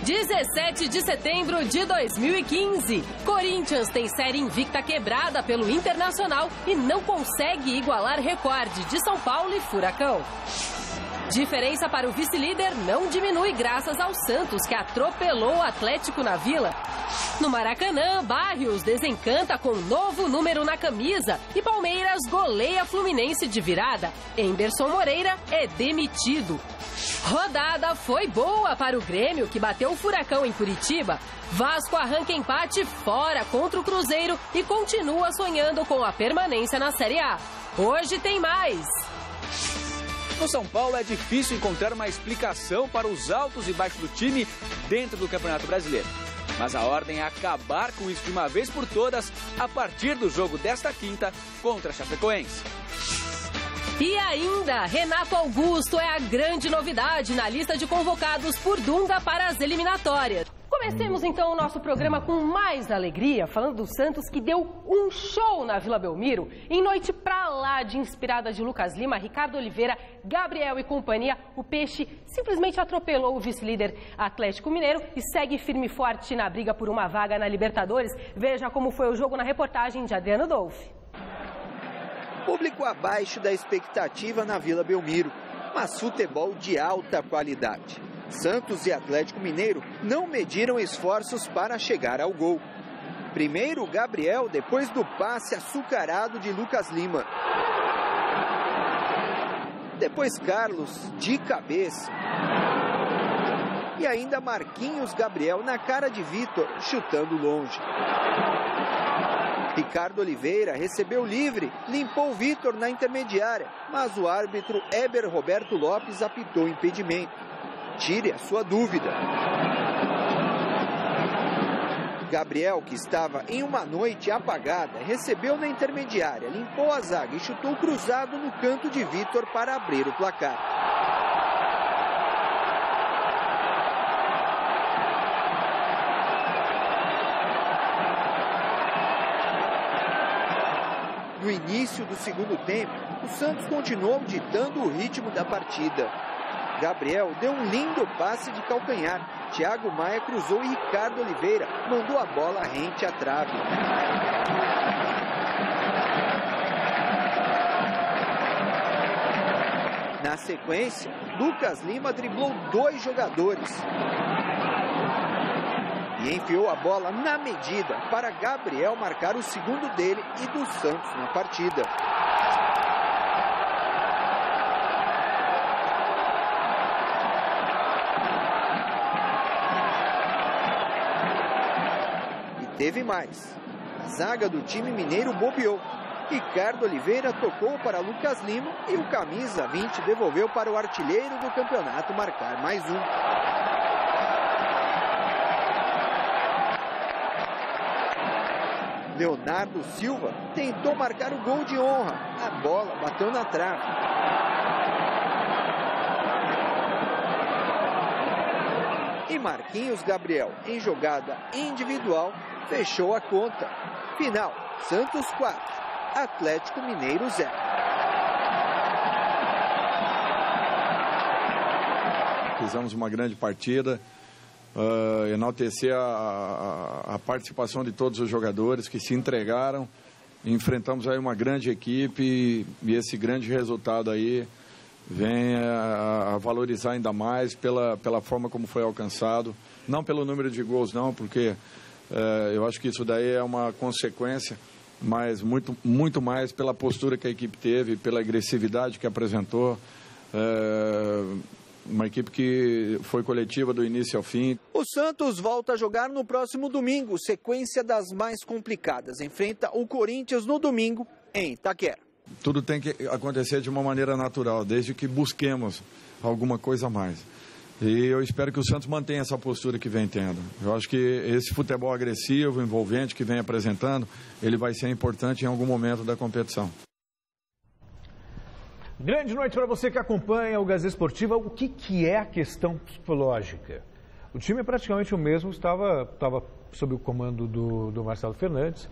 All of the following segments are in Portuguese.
17 de setembro de 2015. Corinthians tem série invicta quebrada pelo Internacional e não consegue igualar recorde de São Paulo e Furacão. Diferença para o vice-líder não diminui graças ao Santos, que atropelou o Atlético na Vila. No Maracanã, Barrios desencanta com um novo número na camisa e Palmeiras goleia Fluminense de virada. Anderson Moreira é demitido. Rodada foi boa para o Grêmio, que bateu o Furacão em Curitiba. Vasco arranca empate fora contra o Cruzeiro e continua sonhando com a permanência na Série A. Hoje tem mais. No São Paulo é difícil encontrar uma explicação para os altos e baixos do time dentro do Campeonato Brasileiro. Mas a ordem é acabar com isso de uma vez por todas a partir do jogo desta quinta contra a Chapecoense. E ainda, Renato Augusto é a grande novidade na lista de convocados por Dunga para as eliminatórias. Comecemos então o nosso programa com mais alegria, falando do Santos, que deu um show na Vila Belmiro. Em noite pra lá de inspirada de Lucas Lima, Ricardo Oliveira, Gabriel e companhia, o Peixe simplesmente atropelou o vice-líder Atlético Mineiro e segue firme e forte na briga por uma vaga na Libertadores. Veja como foi o jogo na reportagem de Adriano Dolfi. Público abaixo da expectativa na Vila Belmiro, mas futebol de alta qualidade. Santos e Atlético Mineiro não mediram esforços para chegar ao gol. Primeiro Gabriel, depois do passe açucarado de Lucas Lima. Depois Carlos, de cabeça. E ainda Marquinhos Gabriel na cara de Vitor, chutando longe. Ricardo Oliveira recebeu livre, limpou Vitor na intermediária, mas o árbitro Heber Roberto Lopes apitou impedimento. Tire a sua dúvida. Gabriel, que estava em uma noite apagada, recebeu na intermediária, limpou a zaga e chutou cruzado no canto de Vitor para abrir o placar. No início do segundo tempo, o Santos continuou ditando o ritmo da partida. Gabriel deu um lindo passe de calcanhar. Thiago Maia cruzou e Ricardo Oliveira mandou a bola rente à trave. Na sequência, Lucas Lima driblou 2 jogadores e enfiou a bola na medida para Gabriel marcar o segundo dele e do Santos na partida. E teve mais. A zaga do time mineiro bobeou. Ricardo Oliveira tocou para Lucas Lima e o camisa 20 devolveu para o artilheiro do campeonato marcar mais um. Leonardo Silva tentou marcar o gol de honra. A bola bateu na trave. E Marquinhos Gabriel, em jogada individual, fechou a conta. Final, Santos 4, Atlético Mineiro 0. Fizemos uma grande partida. Enaltecer a participação de todos os jogadores que se entregaram. Enfrentamos aí uma grande equipe e esse grande resultado aí vem a valorizar ainda mais pela forma como foi alcançado. Não pelo número de gols não, porque eu acho que isso daí é uma consequência, mas muito mais pela postura que a equipe teve, pela agressividade que apresentou. Uma equipe que foi coletiva do início ao fim. O Santos volta a jogar no próximo domingo, sequência das mais complicadas. Enfrenta o Corinthians no domingo em Itaquera. Tudo tem que acontecer de uma maneira natural, desde que busquemos alguma coisa a mais. E eu espero que o Santos mantenha essa postura que vem tendo. Eu acho que esse futebol agressivo, envolvente que vem apresentando, ele vai ser importante em algum momento da competição. Grande noite para você que acompanha o Gazeta Esportiva. O que é a questão psicológica? O time é praticamente o mesmo, estava sob o comando do Marcelo Fernandes,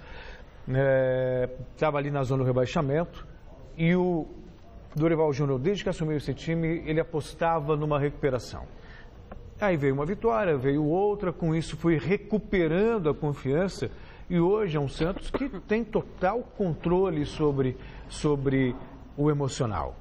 estava ali na zona do rebaixamento, e o Dorival Júnior, desde que assumiu esse time, ele apostava numa recuperação. Aí veio uma vitória, veio outra, com isso foi recuperando a confiança e hoje é um Santos que tem total controle sobre o emocional.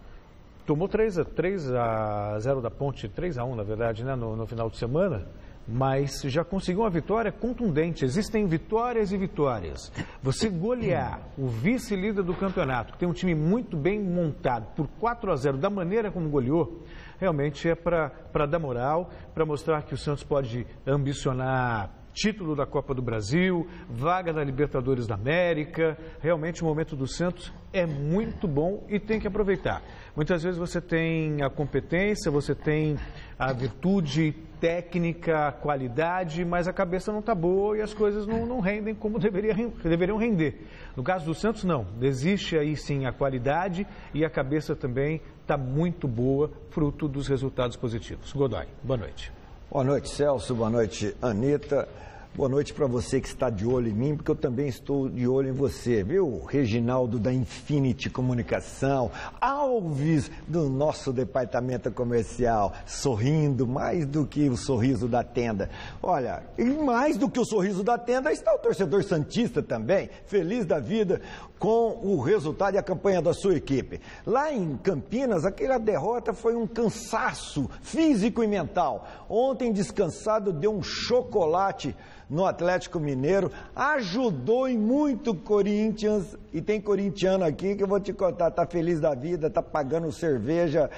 Tomou 3-0 da Ponte, 3-1 na verdade, né, no final de semana, mas já conseguiu uma vitória contundente. Existem vitórias e vitórias. Você golear o vice-líder do campeonato, que tem um time muito bem montado, por 4-0, da maneira como goleou, realmente é para dar moral, para mostrar que o Santos pode ambicionar título da Copa do Brasil, vaga da Libertadores da América. Realmente o momento do Santos é muito bom e tem que aproveitar. Muitas vezes você tem a competência, você tem a virtude técnica, a qualidade, mas a cabeça não está boa e as coisas não rendem como deveriam render. No caso do Santos, não. Existe aí sim a qualidade e a cabeça também está muito boa, fruto dos resultados positivos. Godoy, boa noite. Boa noite, Celso. Boa noite, Anitta. Boa noite para você que está de olho em mim, porque eu também estou de olho em você, viu? Reginaldo da Infinity Comunicação, Alves do nosso departamento comercial, sorrindo mais do que o sorriso da tenda. Olha, e mais do que o sorriso da tenda está o torcedor santista também, feliz da vida com o resultado e a campanha da sua equipe. Lá em Campinas, aquela derrota foi um cansaço físico e mental. Ontem, descansado, deu um chocolate no Atlético Mineiro, ajudou em muito o Corinthians, e tem corintiano aqui que eu vou te contar, tá feliz da vida, tá pagando cerveja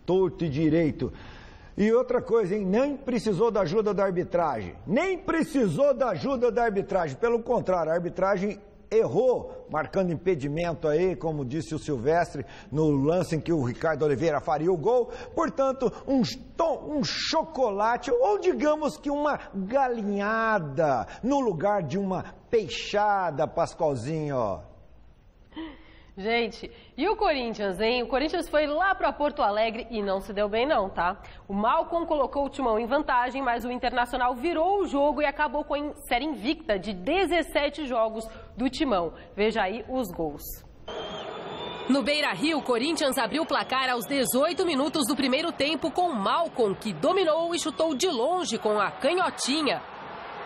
torto e direito. E outra coisa, hein? Nem precisou da ajuda da arbitragem, pelo contrário, a arbitragem errou, marcando impedimento aí, como disse o Silvestre, no lance em que o Ricardo Oliveira faria o gol. Portanto, um chocolate, ou digamos que uma galinhada, no lugar de uma peixada, Pascoalzinho, ó. Gente, e o Corinthians, hein? O Corinthians foi lá para Porto Alegre e não se deu bem não, tá? O Malcom colocou o Timão em vantagem, mas o Internacional virou o jogo e acabou com a série invicta de 17 jogos do Timão. Veja aí os gols. No Beira-Rio, o Corinthians abriu o placar aos 18 minutos do primeiro tempo com o Malcom, que dominou e chutou de longe com a canhotinha.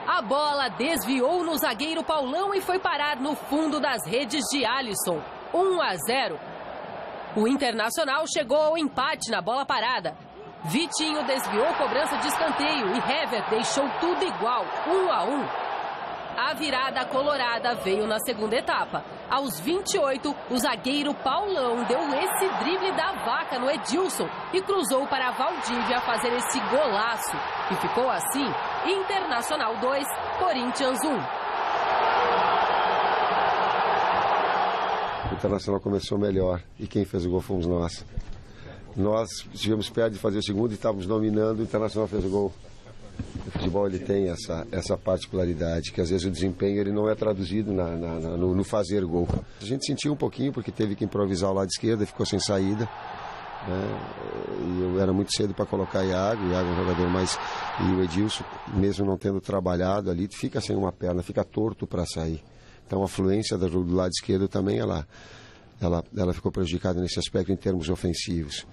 A bola desviou no zagueiro Paulão e foi parar no fundo das redes de Alisson. 1-0. O Internacional chegou ao empate na bola parada. Vitinho desviou cobrança de escanteio e Hever deixou tudo igual, 1-1. A virada colorada veio na segunda etapa. Aos 28, o zagueiro Paulão deu esse drible da vaca no Edilson e cruzou para Valdívia fazer esse golaço. E ficou assim, Internacional 2, Corinthians 1. O Internacional começou melhor e quem fez o gol fomos nós. Nós estivemos perto de fazer o segundo e estávamos dominando, o Internacional fez o gol. O futebol ele tem essa particularidade, que às vezes o desempenho ele não é traduzido no fazer gol. A gente sentiu um pouquinho porque teve que improvisar o lado esquerdo, ficou sem saída. E eu era muito cedo para colocar Iago é um jogador mais... E o Edilson, mesmo não tendo trabalhado ali, fica sem uma perna, fica torto para sair. Então a fluência do lado esquerdo também ela ficou prejudicada nesse aspecto em termos ofensivos.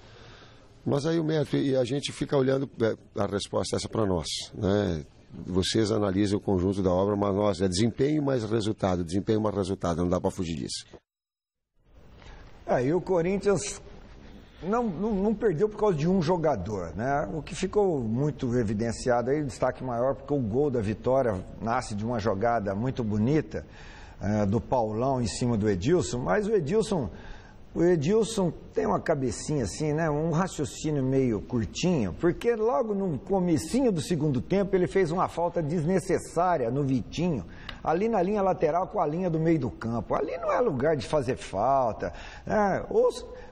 Mas aí o mérito, e a gente fica olhando a resposta essa para nós, né? Vocês analisam o conjunto da obra, mas nós é desempenho mais resultado, não dá para fugir disso. E o Corinthians não perdeu por causa de um jogador, né? O que ficou muito evidenciado aí, destaque maior, porque o gol da vitória nasce de uma jogada muito bonita, do Paulão em cima do Edilson, mas o Edilson tem uma cabecinha assim, né? Um raciocínio meio curtinho, porque logo no comecinho do segundo tempo ele fez uma falta desnecessária no Vitinho, ali na linha lateral com a linha do meio do campo. Ali não é lugar de fazer falta, ou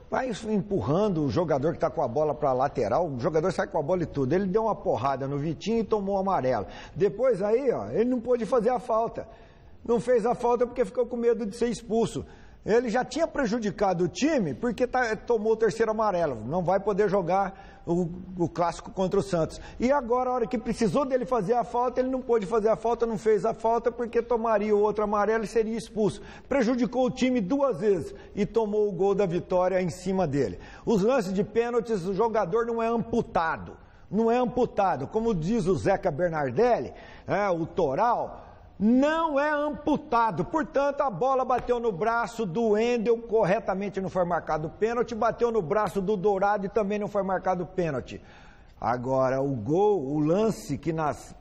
vai empurrando o jogador que está com a bola para a lateral, o jogador sai com a bola e tudo. Ele deu uma porrada no Vitinho e tomou o amarelo. Depois aí, ele não pôde fazer a falta. Não fez a falta porque ficou com medo de ser expulso. Ele já tinha prejudicado o time porque tomou o terceiro amarelo. Não vai poder jogar o clássico contra o Santos. E agora, a hora que precisou dele fazer a falta, ele não pôde fazer a falta, não fez a falta porque tomaria o outro amarelo e seria expulso. Prejudicou o time 2 vezes e tomou o gol da vitória em cima dele. Os lances de pênaltis, o jogador não é amputado. não é amputado. Como diz o Zeca Bernardelli, o Toral, não é amputado. Portanto, a bola bateu no braço do Wendel, corretamente não foi marcado pênalti, bateu no braço do Dourado e também não foi marcado pênalti. Agora, o gol, o lance que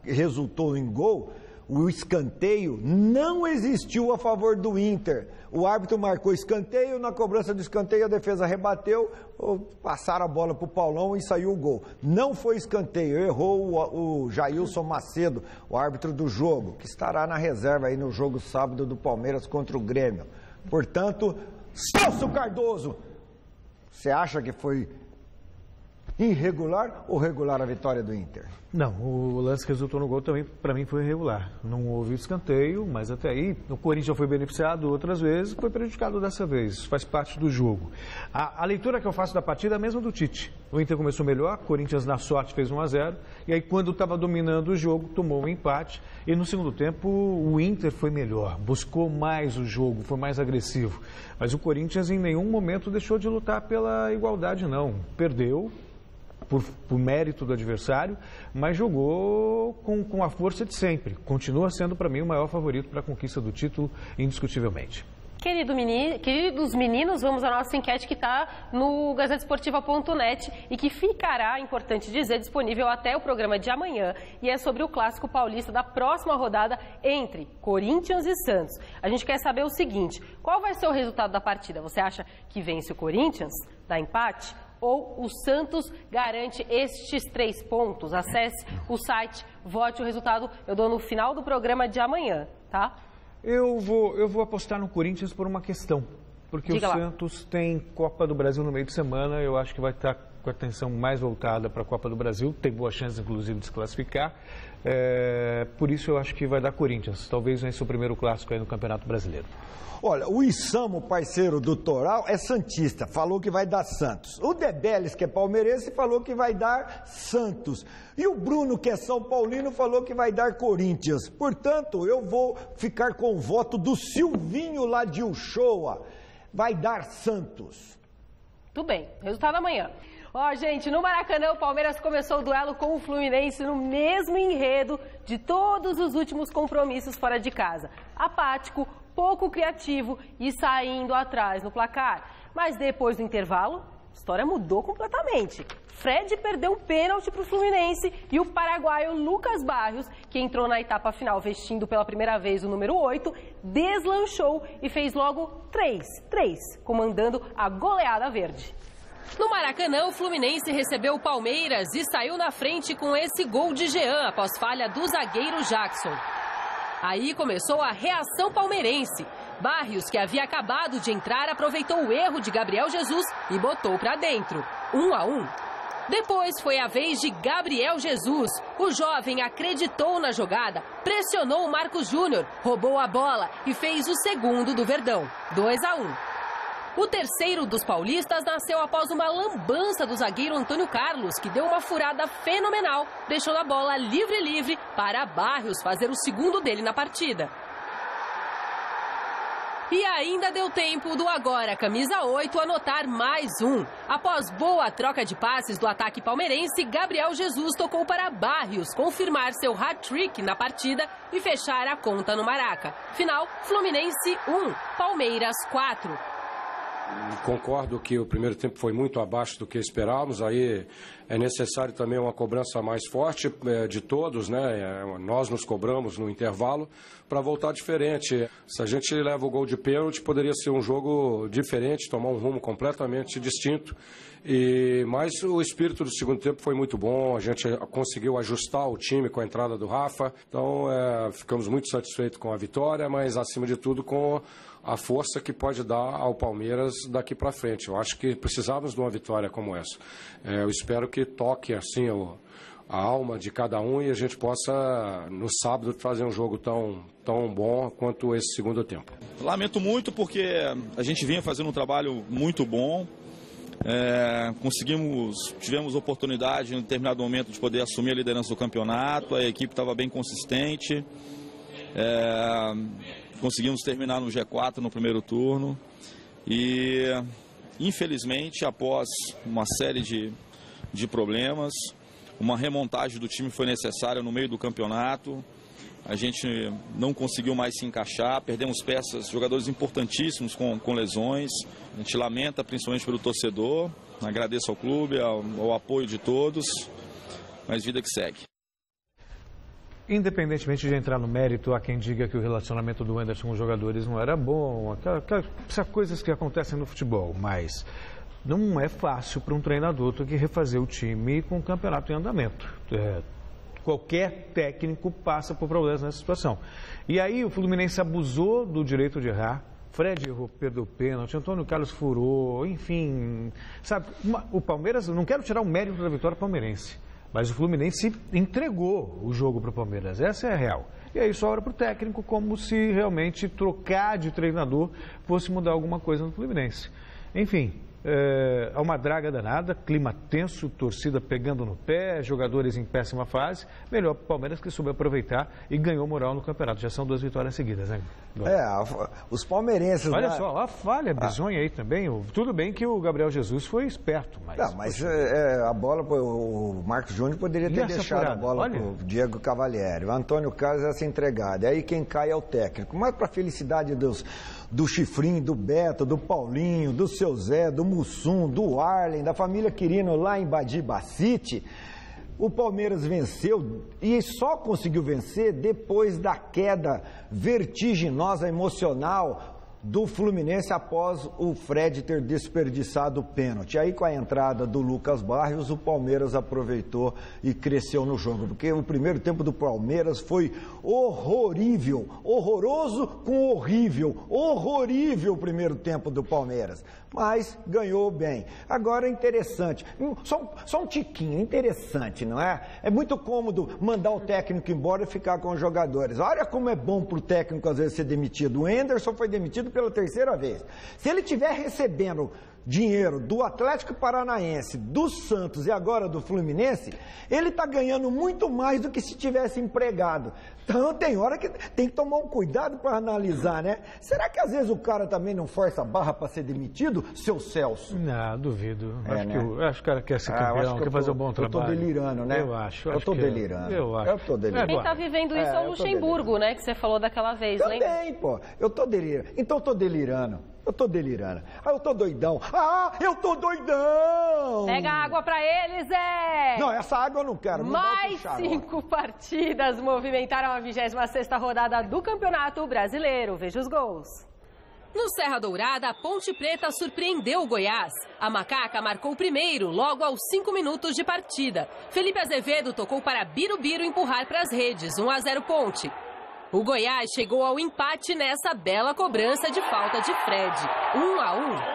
resultou em gol, o escanteio, não existiu a favor do Inter. O árbitro marcou escanteio, na cobrança do escanteio a defesa rebateu, passaram a bola para o Paulão e saiu o gol. Não foi escanteio, errou o Jailson Macedo, o árbitro do jogo, que estará na reserva aí no jogo sábado do Palmeiras contra o Grêmio. Portanto, Celso Cardoso, você acha que foi irregular ou regular a vitória do Inter? Não, o lance que resultou no gol também, para mim, foi irregular. Não houve escanteio, mas até aí o Corinthians foi beneficiado outras vezes, foi prejudicado dessa vez. Isso faz parte do jogo. A leitura que eu faço da partida é a mesma do Tite. O Inter começou melhor, o Corinthians, na sorte, fez 1-0. E aí, quando estava dominando o jogo, tomou um empate. E no segundo tempo, o Inter foi melhor, buscou mais o jogo, foi mais agressivo. Mas o Corinthians, em nenhum momento, deixou de lutar pela igualdade, não. Perdeu por mérito do adversário, mas jogou com a força de sempre. Continua sendo, para mim, o maior favorito para a conquista do título, indiscutivelmente. Queridos meninos, vamos à nossa enquete que está no gazetesportiva.net e que ficará, importante dizer, disponível até o programa de amanhã. E é sobre o Clássico Paulista da próxima rodada entre Corinthians e Santos. A gente quer saber o seguinte: qual vai ser o resultado da partida? Você acha que vence o Corinthians? Dá empate? Ou o Santos garante estes 3 pontos? Acesse o site, vote o resultado. Eu dou no final do programa de amanhã, tá? Eu vou apostar no Corinthians por uma questão. Porque o Santos tem Copa do Brasil no meio de semana. Eu acho que vai estar com a atenção mais voltada para a Copa do Brasil. Tem boa chance, inclusive, de se classificar. Por isso eu acho que vai dar Corinthians. Talvez vença o primeiro clássico aí no Campeonato Brasileiro. Olha, o Isamo, parceiro do Toral, é santista, falou que vai dar Santos. O Debeles, que é palmeirense, falou que vai dar Santos. E o Bruno, que é São Paulino, falou que vai dar Corinthians. Portanto, eu vou ficar com o voto do Silvinho lá de Uchoa. Vai dar Santos. Tudo bem, resultado amanhã. Gente, no Maracanã o Palmeiras começou o duelo com o Fluminense no mesmo enredo de todos os últimos compromissos fora de casa. Apático, pouco criativo e saindo atrás no placar. Mas depois do intervalo, a história mudou completamente. Fred perdeu um pênalti para o Fluminense e o paraguaio Lucas Barrios, que entrou na etapa final vestindo pela primeira vez o número 8, deslanchou e fez logo 3, comandando a goleada verde. No Maracanã, o Fluminense recebeu o Palmeiras e saiu na frente com esse gol de Jean após falha do zagueiro Jackson. Aí começou a reação palmeirense. Barrios, que havia acabado de entrar, aproveitou o erro de Gabriel Jesus e botou para dentro. 1-1. Depois foi a vez de Gabriel Jesus. O jovem acreditou na jogada, pressionou o Marcos Júnior, roubou a bola e fez o segundo do Verdão. 2-1. O terceiro dos paulistas nasceu após uma lambança do zagueiro Antônio Carlos, que deu uma furada fenomenal, deixando a bola livre para Barrios fazer o segundo dele na partida. E ainda deu tempo do agora camisa 8 anotar mais um. Após boa troca de passes do ataque palmeirense, Gabriel Jesus tocou para Barrios confirmar seu hat-trick na partida e fechar a conta no Maraca. Final, Fluminense 1, Palmeiras 4. Concordo que o primeiro tempo foi muito abaixo do que esperávamos, aí é necessário também uma cobrança mais forte de todos, né? Nós nos cobramos no intervalo para voltar diferente. Se a gente leva o gol de pênalti, poderia ser um jogo diferente, tomar um rumo completamente distinto. Mas o espírito do segundo tempo foi muito bom, a gente conseguiu ajustar o time com a entrada do Rafa, então ficamos muito satisfeitos com a vitória, mas acima de tudo com a força que pode dar ao Palmeiras daqui para frente. Eu acho que precisávamos de uma vitória como essa. Eu espero que toque assim a alma de cada um e a gente possa, no sábado, fazer um jogo tão bom quanto esse segundo tempo. Lamento muito porque a gente vinha fazendo um trabalho muito bom. Tivemos oportunidade em determinado momento de poder assumir a liderança do campeonato, a equipe estava bem consistente. Conseguimos terminar no G4 no primeiro turno e, infelizmente, após uma série de problemas, uma remontagem do time foi necessária no meio do campeonato. A gente não conseguiu mais se encaixar, perdemos peças, jogadores importantíssimos com lesões. A gente lamenta, principalmente pelo torcedor. Agradeço ao clube, ao apoio de todos, mas vida que segue. Independentemente de entrar no mérito, há quem diga que o relacionamento do Anderson com os jogadores não era bom, essas coisas que acontecem no futebol, mas não é fácil para um treinador ter que refazer o time com o campeonato em andamento. Qualquer técnico passa por problemas nessa situação. E aí o Fluminense abusou do direito de errar. Fred errou, perdeu o pênalti, Antônio Carlos furou, enfim. Sabe, o Palmeiras, não quero tirar o mérito da vitória palmeirense, mas o Fluminense entregou o jogo para o Palmeiras. Essa é a real. E aí sobra para o técnico como se realmente trocar de treinador fosse mudar alguma coisa no Fluminense. Enfim. É uma draga danada, clima tenso, torcida pegando no pé, jogadores em péssima fase. Melhor para o Palmeiras que soube aproveitar e ganhou moral no campeonato. Já são 2 vitórias seguidas, né? Os palmeirenses... Olha só, a falha bizonha aí também. Tudo bem que o Gabriel Jesus foi esperto, mas... Não, mas a bola, o Marcos Júnior poderia ter deixado a bola para o Diego Cavalieri. O Antônio Carlos essa entregada. Aí quem cai é o técnico. Mas para a felicidade do Chifrinho, do Beto, do Paulinho, do Seu Zé, do Mussum, do Arlen, da família Quirino lá em Badibacite, o Palmeiras venceu e só conseguiu vencer depois da queda vertiginosa, emocional do Fluminense após o Fred ter desperdiçado o pênalti. Aí com a entrada do Lucas Barrios, o Palmeiras aproveitou e cresceu no jogo, porque o primeiro tempo do Palmeiras foi horrorível, horroroso com horrível o primeiro tempo do Palmeiras, mas ganhou bem. Agora é interessante, só um tiquinho, interessante, não é? É muito cômodo mandar o técnico embora e ficar com os jogadores. Olha como é bom para o técnico às vezes ser demitido. O Anderson foi demitido pela 3ª vez. Se ele estiver recebendo dinheiro do Atlético Paranaense, do Santos e agora do Fluminense, ele está ganhando muito mais do que se tivesse empregado. Então tem hora que tem que tomar um cuidado para analisar, né? Será que às vezes o cara também não força a barra para ser demitido, seu Celso? Não, duvido. Acho que o cara quer ser campeão, quer fazer um bom trabalho. Eu estou delirando, né? Eu acho. Eu estou delirando. Eu acho. Quem está vivendo isso é o Luxemburgo, né? Que você falou daquela vez, lembra? Também, pô. Eu estou delirando. Então eu estou delirando. Eu tô delirando. Eu tô doidão. Eu tô doidão! Pega água pra ele, Zé! Não, essa água eu não quero. Mais 5 partidas movimentaram a 26ª rodada do Campeonato Brasileiro. Veja os gols. No Serra Dourada, a Ponte Preta surpreendeu o Goiás. A Macaca marcou o primeiro, logo aos 5 minutos de partida. Felipe Azevedo tocou para Birubiru empurrar para as redes. 1-0 Ponte. O Goiás chegou ao empate nessa bela cobrança de falta de Fred, 1-1.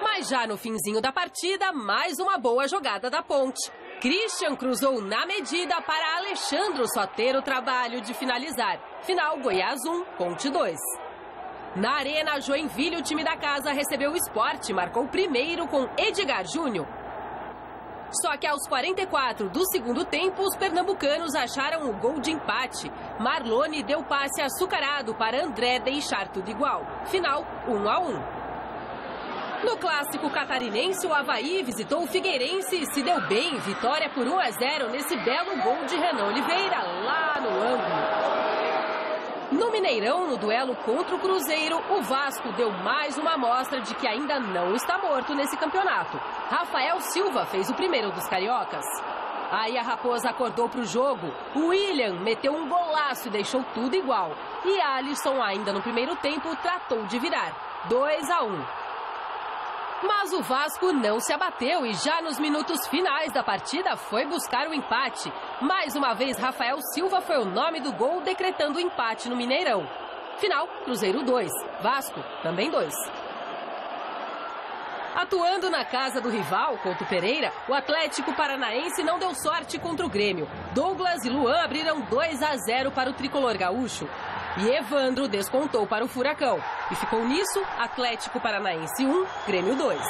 Mas já no finzinho da partida, mais uma boa jogada da Ponte. Christian cruzou na medida para Alexandro só ter o trabalho de finalizar. Final, Goiás 1, Ponte 2. Na Arena Joinville, o time da casa recebeu o Sport, marcou o primeiro com Edgar Júnior. Só que aos 44 do segundo tempo, os pernambucanos acharam o gol de empate. Marlone deu passe açucarado para André deixar tudo igual. Final, 1-1. No clássico catarinense, o Avaí visitou o Figueirense e se deu bem. Vitória por 1-0 nesse belo gol de Renan Oliveira, lá no ângulo. No Mineirão, no duelo contra o Cruzeiro, o Vasco deu mais uma amostra de que ainda não está morto nesse campeonato. Rafael Silva fez o primeiro dos cariocas. Aí a Raposa acordou para o jogo. O William meteu um golaço e deixou tudo igual. E Alisson, ainda no primeiro tempo, tratou de virar. 2-1. Mas o Vasco não se abateu e já nos minutos finais da partida foi buscar o empate. Mais uma vez, Rafael Silva foi o nome do gol decretando o empate no Mineirão. Final, Cruzeiro 2, Vasco também 2. Atuando na casa do rival, Couto Pereira, o Atlético Paranaense não deu sorte contra o Grêmio. Douglas e Luan abriram 2-0 para o tricolor gaúcho. E Evandro descontou para o Furacão. E ficou nisso, Atlético Paranaense 1, Grêmio 2.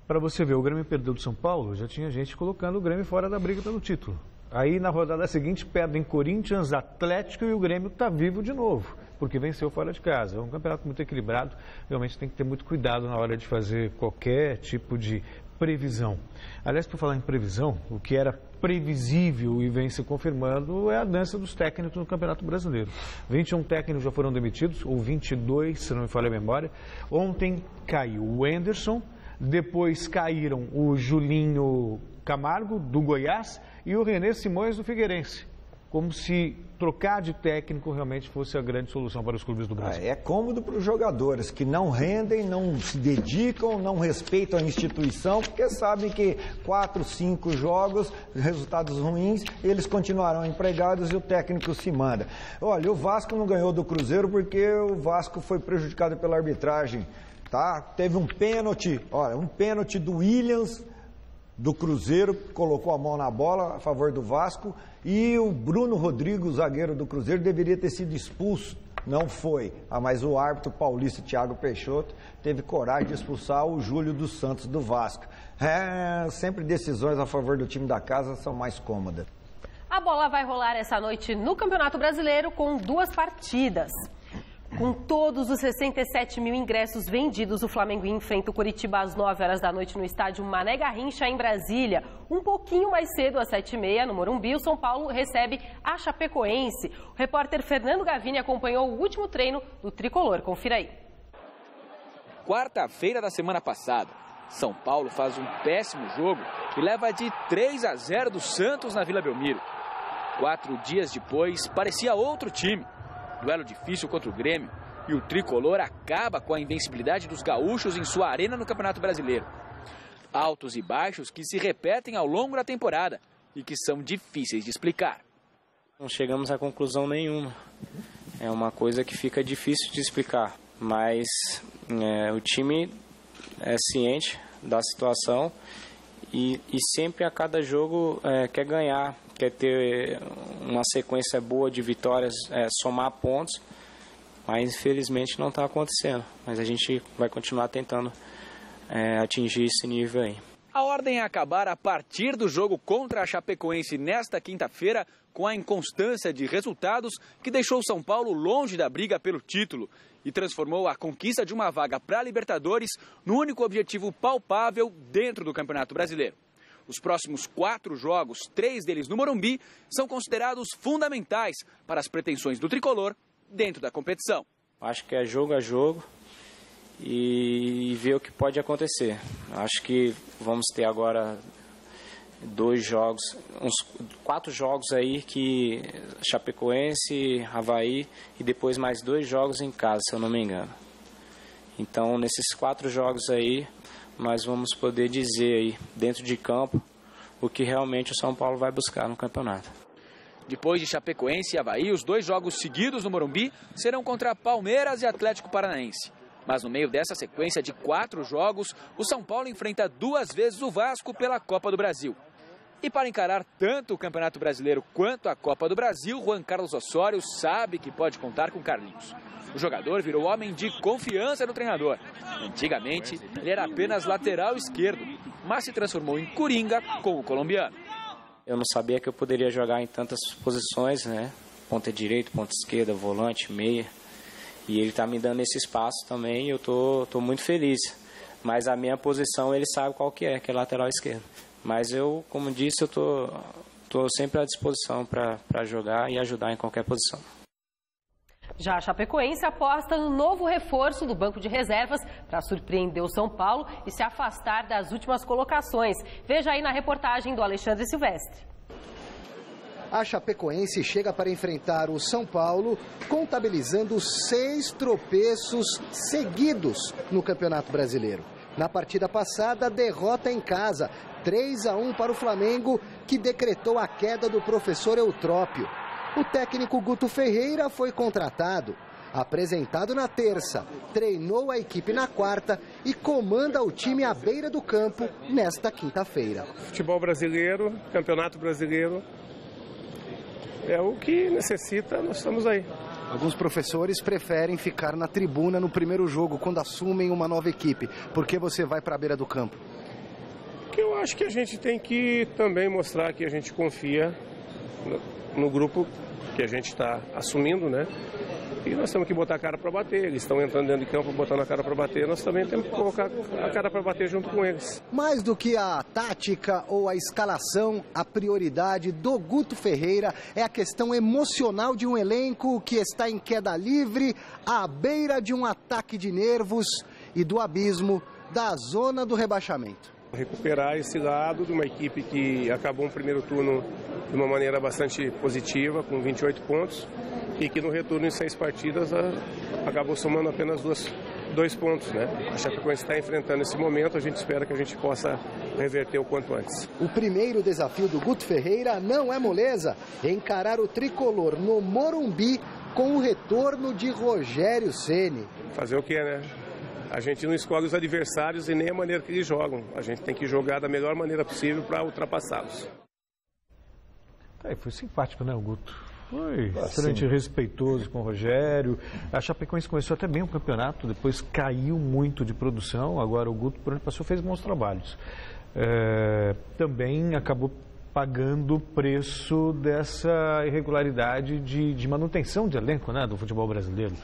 Para você ver, o Grêmio perdeu do São Paulo, já tinha gente colocando o Grêmio fora da briga pelo título. Aí na rodada seguinte perdem Corinthians, Atlético e o Grêmio está vivo de novo, porque venceu fora de casa. É um campeonato muito equilibrado, realmente tem que ter muito cuidado na hora de fazer qualquer tipo de previsão. Aliás, por falar em previsão, o que era previsível e vem se confirmando é a dança dos técnicos no Campeonato Brasileiro. 21 técnicos já foram demitidos, ou 22, se não me falha a memória. Ontem caiu o Anderson, depois caíram o Julinho Camargo, do Goiás, e o René Simões, do Figueirense. Como se trocar de técnico realmente fosse a grande solução para os clubes do Brasil. É cômodo para os jogadores que não rendem, não se dedicam, não respeitam a instituição, porque sabem que 4, 5 jogos, resultados ruins, eles continuarão empregados e o técnico se manda. Olha, o Vasco não ganhou do Cruzeiro porque o Vasco foi prejudicado pela arbitragem, tá? Teve um pênalti, olha, um pênalti do Williams, do Cruzeiro, colocou a mão na bola a favor do Vasco, e o Bruno Rodrigo, zagueiro do Cruzeiro, deveria ter sido expulso. Não foi. Mas o árbitro paulista, Thiago Peixoto, teve coragem de expulsar o Júlio dos Santos do Vasco. Sempre decisões a favor do time da casa são mais cômodas. A bola vai rolar essa noite no Campeonato Brasileiro com 2 partidas. Com todos os 67 mil ingressos vendidos, o Flamengo enfrenta o Coritiba às 9 horas da noite no estádio Mané Garrincha, em Brasília. Um pouquinho mais cedo, às 7h30, no Morumbi, o São Paulo recebe a Chapecoense. O repórter Fernando Gavini acompanhou o último treino do tricolor. Confira aí. Quarta-feira da semana passada, São Paulo faz um péssimo jogo e leva de 3-0 do Santos na Vila Belmiro. 4 dias depois, parecia outro time. Duelo difícil contra o Grêmio, e o tricolor acaba com a invencibilidade dos gaúchos em sua arena no Campeonato Brasileiro. Altos e baixos que se repetem ao longo da temporada e que são difíceis de explicar. Não chegamos a conclusão nenhuma. É uma coisa que fica difícil de explicar, mas o time é ciente da situação e sempre a cada jogo quer ganhar. Quer ter uma sequência boa de vitórias, somar pontos, mas infelizmente não está acontecendo. Mas a gente vai continuar tentando atingir esse nível aí. A ordem é acabar a partir do jogo contra a Chapecoense nesta quinta-feira, com a inconstância de resultados que deixou São Paulo longe da briga pelo título e transformou a conquista de uma vaga para a Libertadores no único objetivo palpável dentro do Campeonato Brasileiro. Os próximos 4 jogos, 3 deles no Morumbi, são considerados fundamentais para as pretensões do tricolor dentro da competição. Acho que é jogo a jogo e ver o que pode acontecer. Acho que vamos ter agora 2 jogos, uns 4 jogos aí, que Chapecoense, Avaí, e depois mais 2 jogos em casa, se eu não me engano. Então, nesses 4 jogos aí, nós vamos poder dizer aí, dentro de campo, o que realmente o São Paulo vai buscar no campeonato. Depois de Chapecoense e Avaí, os 2 jogos seguidos no Morumbi serão contra Palmeiras e Atlético Paranaense. Mas no meio dessa sequência de 4 jogos, o São Paulo enfrenta 2 vezes o Vasco pela Copa do Brasil. E para encarar tanto o Campeonato Brasileiro quanto a Copa do Brasil, Juan Carlos Osório sabe que pode contar com Carlinhos. O jogador virou homem de confiança no treinador. Antigamente, ele era apenas lateral esquerdo, mas se transformou em coringa com o colombiano. Eu não sabia que eu poderia jogar em tantas posições, né? Ponta direita, ponta esquerda, volante, meia. E ele está me dando esse espaço também e eu tô muito feliz. Mas a minha posição ele sabe qual que é lateral esquerdo. Mas eu, como disse, eu tô sempre à disposição para jogar e ajudar em qualquer posição. Já a Chapecoense aposta no novo reforço do banco de reservas para surpreender o São Paulo e se afastar das últimas colocações. Veja aí na reportagem do Alexandre Silvestre. A Chapecoense chega para enfrentar o São Paulo, contabilizando 6 tropeços seguidos no Campeonato Brasileiro. Na partida passada, derrota em casa, 3-1 para o Flamengo, que decretou a queda do professor Eutrópio. O técnico Guto Ferreira foi contratado. Apresentado na terça, treinou a equipe na quarta e comanda o time à beira do campo nesta quinta-feira. Futebol brasileiro, Campeonato Brasileiro, é o que necessita, nós estamos aí. Alguns professores preferem ficar na tribuna no primeiro jogo, quando assumem uma nova equipe. Por que você vai para a beira do campo? Porque eu acho que a gente tem que também mostrar que a gente confia no grupo que a gente está assumindo, né? E nós temos que botar a cara para bater. Eles estão entrando dentro de campo, botando a cara para bater. Nós também temos que colocar a cara para bater junto com eles. Mais do que a tática ou a escalação, a prioridade do Guto Ferreira é a questão emocional de um elenco que está em queda livre, à beira de um ataque de nervos e do abismo da zona do rebaixamento. Recuperar esse lado de uma equipe que acabou o primeiro turno de uma maneira bastante positiva, com 28 pontos, e que no retorno em 6 partidas acabou somando apenas 2 pontos, né? A Chapecoense está enfrentando esse momento, a gente espera que a gente possa reverter o quanto antes. O primeiro desafio do Guto Ferreira não é moleza, é encarar o tricolor no Morumbi com o retorno de Rogério Ceni. Fazer o que, né? A gente não escolhe os adversários e nem a maneira que eles jogam. A gente tem que jogar da melhor maneira possível para ultrapassá-los. Foi simpático, né, o Guto? Foi bastante respeitoso com o Rogério. A Chapecoense começou até bem o campeonato, depois caiu muito de produção. Agora o Guto, por onde passou, fez bons trabalhos. Também acabou pagando o preço dessa irregularidade de manutenção de elenco, né, do futebol brasileiro.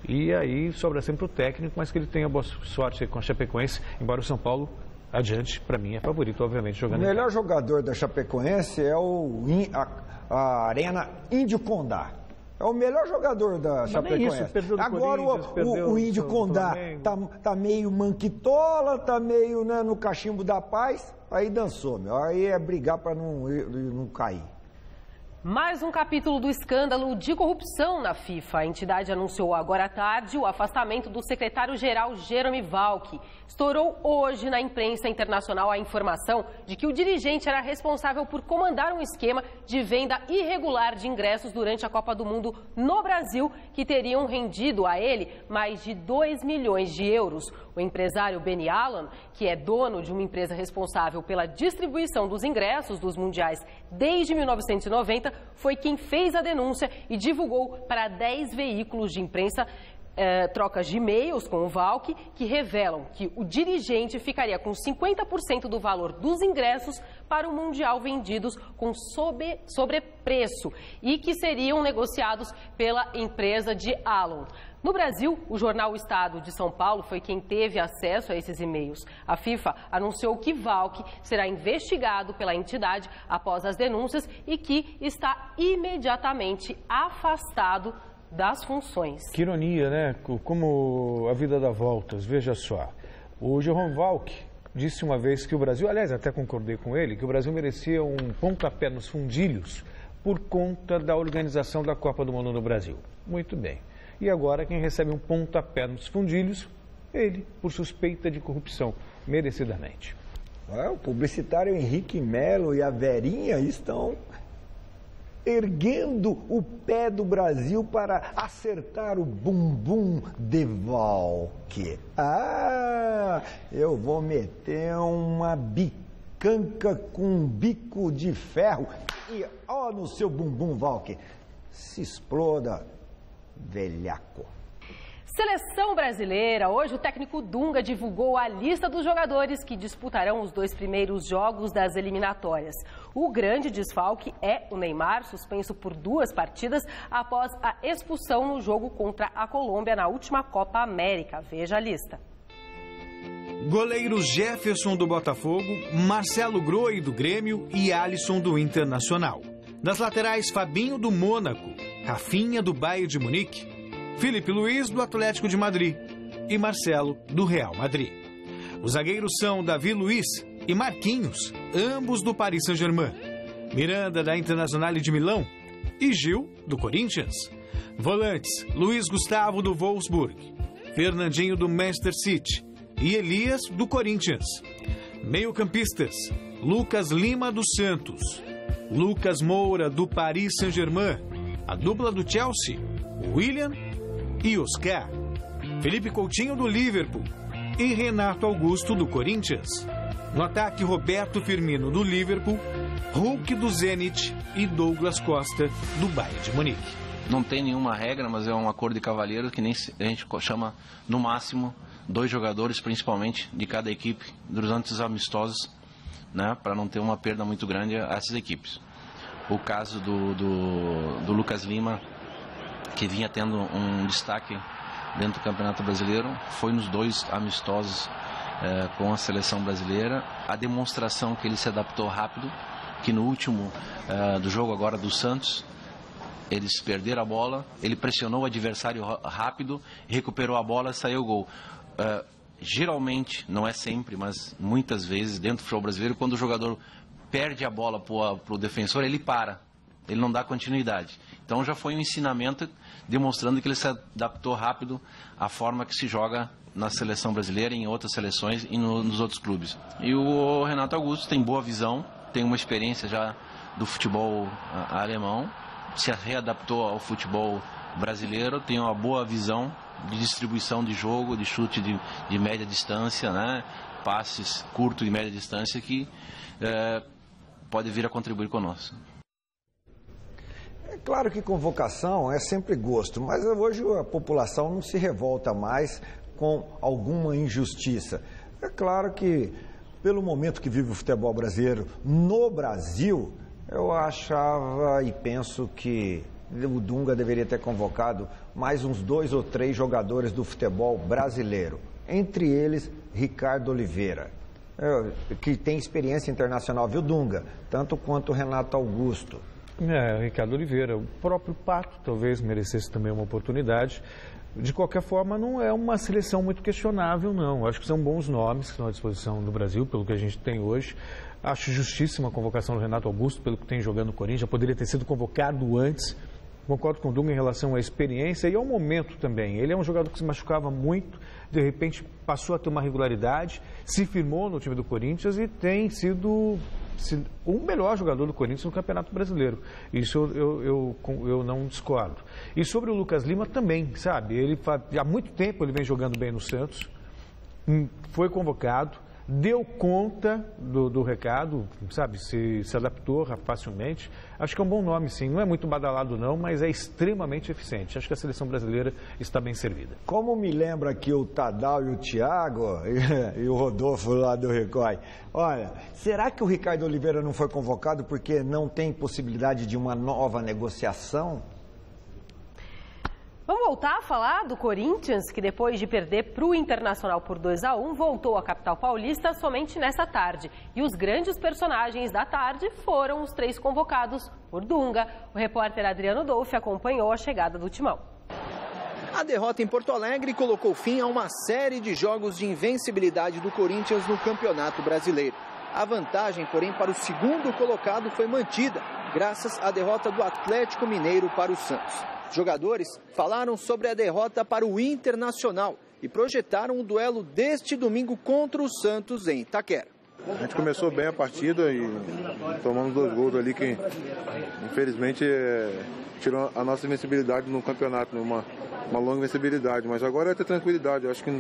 E aí sobra sempre o técnico, mas que ele tenha boa sorte com a Chapecoense, embora o São Paulo, adiante, para mim é favorito, obviamente, jogando. O melhor jogador da Chapecoense é a Arena Índio Condá. É o melhor jogador da Chapecoense. Isso, agora o Índio Condá tá meio manquitola, tá meio, né, no cachimbo da paz, aí dançou, meu. Aí é brigar para não cair. Mais um capítulo do escândalo de corrupção na FIFA. A entidade anunciou agora à tarde o afastamento do secretário-geral Jeremy Valcke. Estourou hoje na imprensa internacional a informação de que o dirigente era responsável por comandar um esquema de venda irregular de ingressos durante a Copa do Mundo no Brasil, que teriam rendido a ele mais de 2 milhões de euros. O empresário Benny Allen, que é dono de uma empresa responsável pela distribuição dos ingressos dos mundiais desde 1990, foi quem fez a denúncia e divulgou para 10 veículos de imprensa trocas de e-mails com o Valcke que revelam que o dirigente ficaria com 50% do valor dos ingressos para o Mundial vendidos com sobrepreço e que seriam negociados pela empresa de Allen. No Brasil, o jornal O Estado de São Paulo foi quem teve acesso a esses e-mails. A FIFA anunciou que Valcke será investigado pela entidade após as denúncias e que está imediatamente afastado das funções. Que ironia, né? Como a vida dá voltas, veja só. O Jerome Valcke disse uma vez que o Brasil, aliás, até concordei com ele, que o Brasil merecia um pontapé nos fundilhos por conta da organização da Copa do Mundo no Brasil. Muito bem. E agora quem recebe um pontapé nos fundilhos, ele, por suspeita de corrupção, merecidamente. O publicitário Henrique Melo e a Verinha estão erguendo o pé do Brasil para acertar o bumbum de Valcke. Eu vou meter uma bicanca com um bico de ferro e ó no seu bumbum, Valcke. Se exploda, velhaco. Seleção brasileira. Hoje o técnico Dunga divulgou a lista dos jogadores que disputarão os 2 primeiros jogos das eliminatórias. O grande desfalque é o Neymar, suspenso por 2 partidas após a expulsão no jogo contra a Colômbia na última Copa América. Veja a lista. Goleiros Jefferson do Botafogo, Marcelo Groi do Grêmio e Alisson do Internacional. Das laterais, Fabinho do Mônaco, Rafinha do Bayern de Munique, Felipe Luiz do Atlético de Madrid e Marcelo do Real Madrid. Os zagueiros são Davi Luiz e Marquinhos, ambos do Paris Saint-Germain, Miranda da Internazionale de Milão e Gil do Corinthians. Volantes, Luiz Gustavo do Wolfsburg, Fernandinho do Manchester City e Elias do Corinthians. Meio-campistas, Lucas Lima do Santos, Lucas Moura do Paris Saint-Germain, a dupla do Chelsea, William e Oscar, Felipe Coutinho do Liverpool e Renato Augusto do Corinthians. No ataque, Roberto Firmino do Liverpool, Hulk do Zenit e Douglas Costa do Bayern de Munique. Não tem nenhuma regra, mas é um acordo de cavalheiros que nem a gente chama no máximo 2 jogadores, principalmente de cada equipe, durante os amistosos, né, para não ter uma perda muito grande a essas equipes. o caso do Lucas Lima, que vinha tendo um destaque dentro do Campeonato Brasileiro, foi nos 2 amistosos com a seleção brasileira, a demonstração que ele se adaptou rápido, que no último do jogo agora do Santos, eles perderam a bola, ele pressionou o adversário rápido, recuperou a bola e saiu o gol. Geralmente, não é sempre, mas muitas vezes dentro do futebol brasileiro, quando o jogador perde a bola para o defensor, ele para, ele não dá continuidade. Então já foi um ensinamento demonstrando que ele se adaptou rápido à forma que se joga na seleção brasileira, em outras seleções e nos outros clubes. E o Renato Augusto tem boa visão, tem uma experiência já do futebol alemão, se readaptou ao futebol brasileiro, tem uma boa visão de distribuição de jogo, de chute de média distância, né? Passes curto e média distância que pode vir a contribuir conosco. É claro que convocação é sempre gosto, mas hoje a população não se revolta mais com alguma injustiça. É claro que, pelo momento que vive o futebol brasileiro no Brasil, eu achava e penso que o Dunga deveria ter convocado mais uns 2 ou 3 jogadores do futebol brasileiro. Entre eles, Ricardo Oliveira, que tem experiência internacional, viu, Dunga? Tanto quanto o Renato Augusto. Ricardo Oliveira, o próprio Pato talvez merecesse também uma oportunidade. De qualquer forma, não é uma seleção muito questionável, não. Acho que são bons nomes que estão à disposição do Brasil, pelo que a gente tem hoje. Acho justíssima a convocação do Renato Augusto, pelo que tem jogando no Corinthians. Já poderia ter sido convocado antes. Concordo com o Dunga em relação à experiência e ao momento também. Ele é um jogador que se machucava muito, de repente passou a ter uma regularidade, se firmou no time do Corinthians e tem sido o melhor jogador do Corinthians no Campeonato Brasileiro. Isso eu não discordo. E sobre o Lucas Lima também, sabe? Há muito tempo ele vem jogando bem no Santos, foi convocado, deu conta do recado, sabe? Se adaptou facilmente. Acho que é um bom nome, sim. Não é muito badalado, não, mas é extremamente eficiente. Acho que a seleção brasileira está bem servida. Como me lembra aqui o Tadal e o Thiago e o Rodolfo lá do Record. Olha, será que o Ricardo Oliveira não foi convocado porque não tem possibilidade de uma nova negociação? Vamos voltar a falar do Corinthians, que depois de perder para o Internacional por 2-1, voltou à capital paulista somente nessa tarde. E os grandes personagens da tarde foram os 3 convocados por Dunga. O repórter Adriano Dolfi acompanhou a chegada do Timão. A derrota em Porto Alegre colocou fim a uma série de jogos de invencibilidade do Corinthians no Campeonato Brasileiro. A vantagem, porém, para o segundo colocado foi mantida, graças à derrota do Atlético Mineiro para o Santos. Jogadores falaram sobre a derrota para o Internacional e projetaram o duelo deste domingo contra o Santos em Itaquera. A gente começou bem a partida e tomamos 2 gols ali que, infelizmente, tirou a nossa invencibilidade no campeonato, uma longa invencibilidade. Mas agora é ter tranquilidade. Eu acho que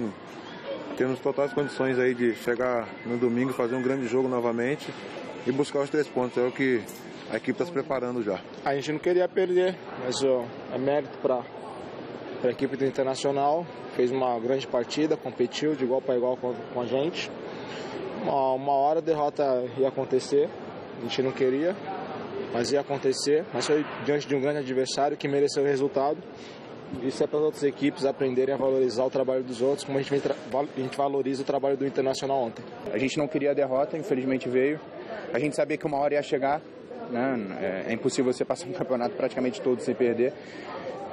temos totais condições aí de chegar no domingo, fazer um grande jogo novamente e buscar os 3 pontos. É o que a equipe está se preparando já. A gente não queria perder, mas é mérito para a equipe do Internacional. Fez uma grande partida, competiu de igual para igual com a gente. Uma hora a derrota ia acontecer, a gente não queria, mas ia acontecer. Mas foi diante de um grande adversário que mereceu o resultado. Isso é para as outras equipes aprenderem a valorizar o trabalho dos outros, como a gente valoriza o trabalho do Internacional ontem. A gente não queria a derrota, infelizmente veio. A gente sabia que uma hora ia chegar. É impossível você passar um campeonato praticamente todo sem perder,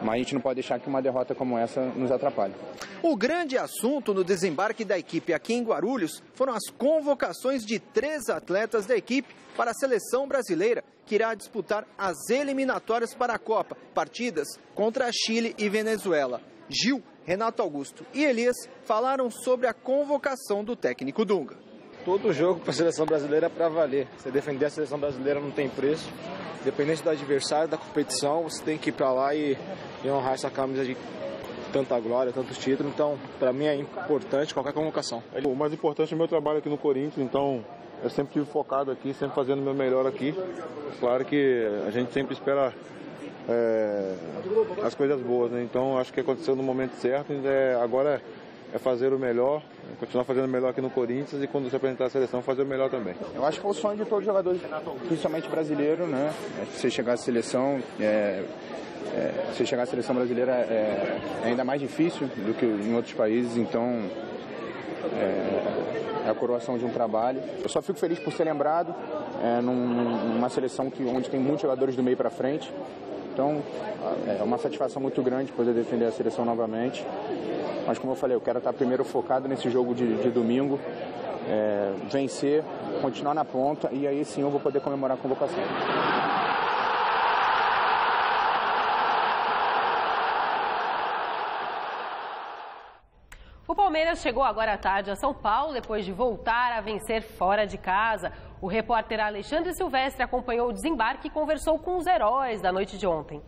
mas a gente não pode deixar que uma derrota como essa nos atrapalhe. O grande assunto no desembarque da equipe aqui em Guarulhos foram as convocações de 3 atletas da equipe para a seleção brasileira, que irá disputar as eliminatórias para a Copa, partidas contra Chile e Venezuela. Gil, Renato Augusto e Elias falaram sobre a convocação do técnico Dunga. Todo jogo para a seleção brasileira é para valer. Você defender a seleção brasileira não tem preço. Independente do adversário, da competição, você tem que ir para lá e honrar essa camisa de tanta glória, tantos títulos. Então, para mim é importante qualquer convocação. O mais importante é o meu trabalho aqui no Corinthians, então eu sempre estive focado aqui, sempre fazendo o meu melhor aqui. Claro que a gente sempre espera as coisas boas, né? Então acho que aconteceu no momento certo. Agora é fazer o melhor, continuar fazendo o melhor aqui no Corinthians e quando se apresentar a seleção fazer o melhor também. Eu acho que é o sonho de todos os jogadores, principalmente brasileiro, né? Você chegar à seleção, você chegar à seleção brasileira é ainda mais difícil do que em outros países, então é a coroação de um trabalho. Eu só fico feliz por ser lembrado numa seleção onde tem muitos jogadores do meio para frente. Então, é uma satisfação muito grande poder defender a seleção novamente. Mas, como eu falei, eu quero estar primeiro focado nesse jogo de domingo, vencer, continuar na ponta e aí sim eu vou poder comemorar a convocação. O Palmeiras chegou agora à tarde a São Paulo depois de voltar a vencer fora de casa. O repórter Alexandre Silvestre acompanhou o desembarque e conversou com os heróis da noite de ontem.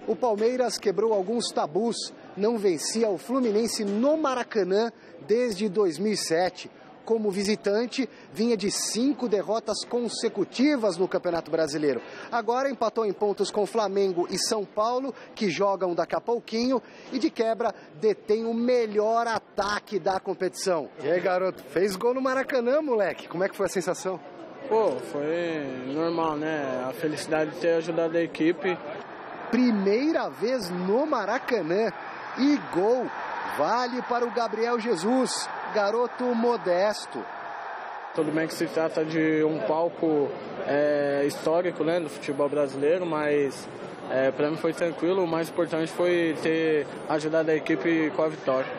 O Palmeiras quebrou alguns tabus. Não vencia o Fluminense no Maracanã desde 2007. Como visitante, vinha de 5 derrotas consecutivas no Campeonato Brasileiro. Agora empatou em pontos com Flamengo e São Paulo, que jogam daqui a pouquinho, e de quebra detém o melhor ataque da competição. E aí, garoto, fez gol no Maracanã, moleque. Como é que foi a sensação? Pô, foi normal, né? A felicidade de ter ajudado a equipe. Primeira vez no Maracanã e gol. Vale para o Gabriel Jesus, garoto modesto. Tudo bem que se trata de um palco histórico, né, do futebol brasileiro, mas para mim foi tranquilo. O mais importante foi ter ajudado a equipe com a vitória.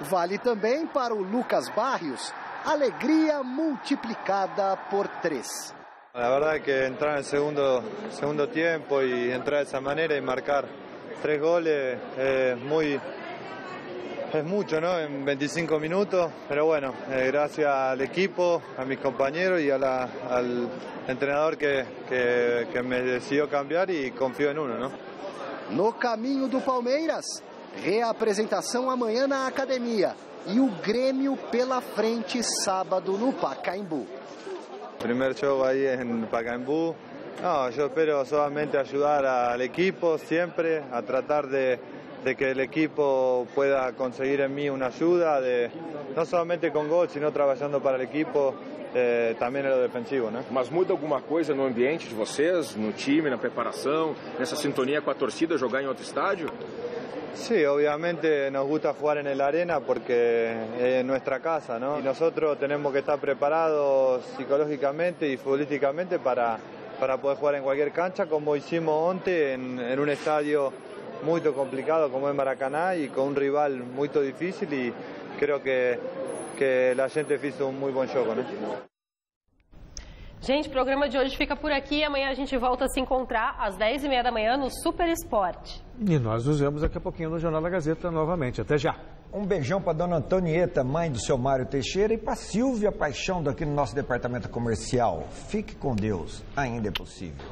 Vale também para o Lucas Barrios, alegria multiplicada por 3. La verdad es que entrar en el segundo tiempo y entrar de esa manera y marcar 3 goles es mucho, ¿no? En 25 minutos, pero bueno, gracias al equipo, a mis compañeros y al entrenador que me decidió cambiar y confío en uno, ¿no? No caminho do Palmeiras, reapresentação amanhã na academia e o Grêmio pela frente sábado no Pacaembu. Primer show ahí en Pacaembu. No, yo espero solamente ayudar al equipo siempre, a tratar de que el equipo pueda conseguir en mí una ayuda, no solamente con gol, sino trabajando para el equipo, também no defensivo, né? Mas muda alguma coisa no ambiente de vocês, no time, na preparação, nessa sintonia com a torcida, jogar em outro estádio? Sí, obviamente nos gusta jugar en el arena porque es nuestra casa, ¿no? Y nosotros tenemos que estar preparados psicológicamente y futbolísticamente para poder jugar en cualquier cancha, como hicimos ontem en un estadio muy complicado como es Maracaná y con un rival muy difícil y creo que la gente hizo un muy buen jogo, né? Gente, o programa de hoje fica por aqui. Amanhã a gente volta a se encontrar às 10h30 da manhã no Super Esporte. E nós nos vemos daqui a pouquinho no Jornal da Gazeta novamente. Até já. Um beijão para dona Antonieta, mãe do seu Mário Teixeira, e para Silvia Paixão, daqui no nosso departamento comercial. Fique com Deus, ainda é possível.